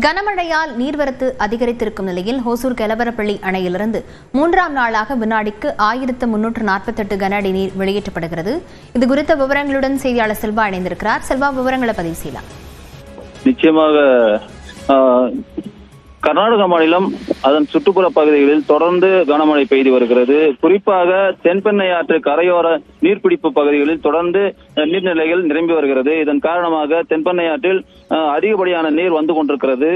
கனமழையால் நீர்வரத்து அதிகரித்திருக்கும் நிலையில் ஹோசூர் கெலவரப்பள்ளி அணையிலிருந்து 3ஆம் நாளாக வினாடிக்கு 1348 கன அடி நீர் வெளியேற்றப்படுகிறது. இது குறித்த விவரங்களுடன் செய்தியாளர் செல்வா இணைந்திருக்கிறார். செல்வா, விவரங்களை பதிவு செய்யலாம். நிச்சயமாக கர்நாடக மாநிலம் அதன் சுற்றுப்புற பகுதிகளில் தொடர்ந்து கனமழை பெய்து வருகிறது. குறிப்பாக தென்பெண்ணை ஆற்று கரையோர நீர்பிடிப்பு பகுதிகளில் தொடர்ந்து நீர்நிலைகள் நிரம்பி வருகிறது. இதன் காரணமாக தென்பெண்ணை ஆற்றில் அதிகப்படியான நீர் வந்து கொண்டிருக்கிறது.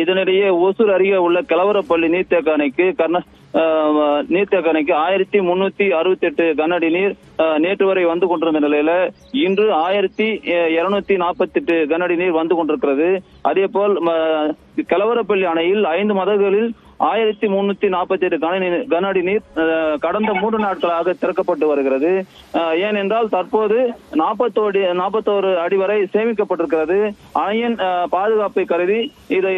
இதனிடையே ஓசூர் அருகே உள்ள கெலவரப்பள்ளி நீர்த்தேக்க அணைக்கு 1368 கன அடி நீர் நேற்று வரை வந்து கொண்டிருந்த நிலையில இன்று 1248 கன அடி நீர் வந்து கொண்டிருக்கிறது. அதே போல் கெலவரப்பள்ளி அணையில் 5 மதகுகளில் 1348 கன அடி நீர் கடந்த 3 நாட்களாக திறக்கப்பட்டு வருகிறது. ஏனென்றால் தற்போது 41 அடி வரை சேமிக்கப்பட்டிருக்கிறது. அணையின் பாதுகாப்பை கருதி இதை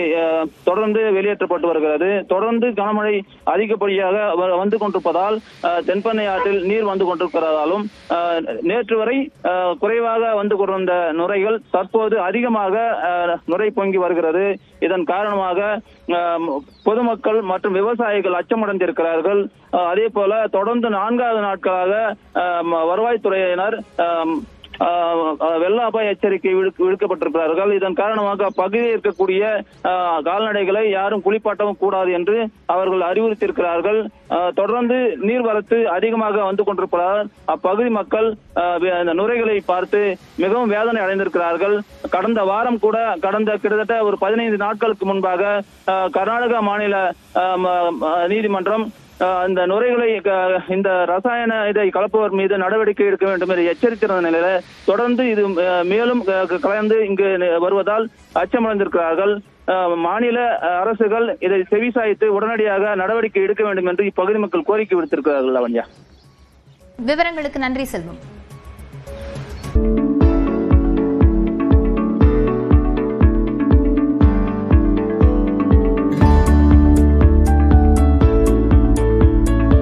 தொடர்ந்து வெளியேற்றப்பட்டு வருகிறது. தொடர்ந்து கனமழை அதிகப்படியாக வந்து கொண்டிருப்பதால் தென்பெண்ணை ஆற்றில் நீர் வந்து கொண்டிருக்கிறதாலும் நேற்று வரை குறைவாக வந்து கொண்டிருந்த நுரைகள் தற்போது அதிகமாக நுரை பொங்கி வருகிறது. இதன் காரணமாக பொதுமக்கள் மற்றும் விவசாயிகள் அச்சமடைந்திருக்கிறார்கள். அதே போல தொடர்ந்து 4வது நாட்களாக வருவாய்த்துறையினர் வெள்ள அபாய எச்சரிக்கை விடுக்கப்பட்டிருக்கிறார்கள். இதன் காரணமாக அப்பகுதியில் இருக்கக்கூடிய கால்நடைகளை யாரும் குளிப்பாட்டவும் கூடாது என்று அவர்கள் அறிவுறுத்தியிருக்கிறார்கள். தொடர்ந்து நீர்வரத்து அதிகமாக வந்து கொண்டிருப்பதால் அப்பகுதி மக்கள் இந்த நுரைகளை பார்த்து மிகவும் வேதனை அடைந்திருக்கிறார்கள். கடந்த வாரம் கூட கிட்டத்தட்ட ஒரு 15 நாட்களுக்கு முன்பாக கர்நாடக மாநில நீதிமன்றம் இந்த நுரைகளை இந்த ரசாயன இதை கலப்பவர் மீது நடவடிக்கை எடுக்க வேண்டும் என்று எச்சரித்திருந்த நிலையில தொடர்ந்து இது மேலும் கலந்து இங்கு வருவதால் அச்சமடைந்திருக்கிறார்கள். மாநில அரசுகள் இதை செவிசாய்த்து உடனடியாக நடவடிக்கை எடுக்க வேண்டும் என்று இப்பகுதி மக்கள் கோரிக்கை விடுத்திருக்கிறார்கள். அவன்யா, விவரங்களுக்கு நன்றி செல்வம்.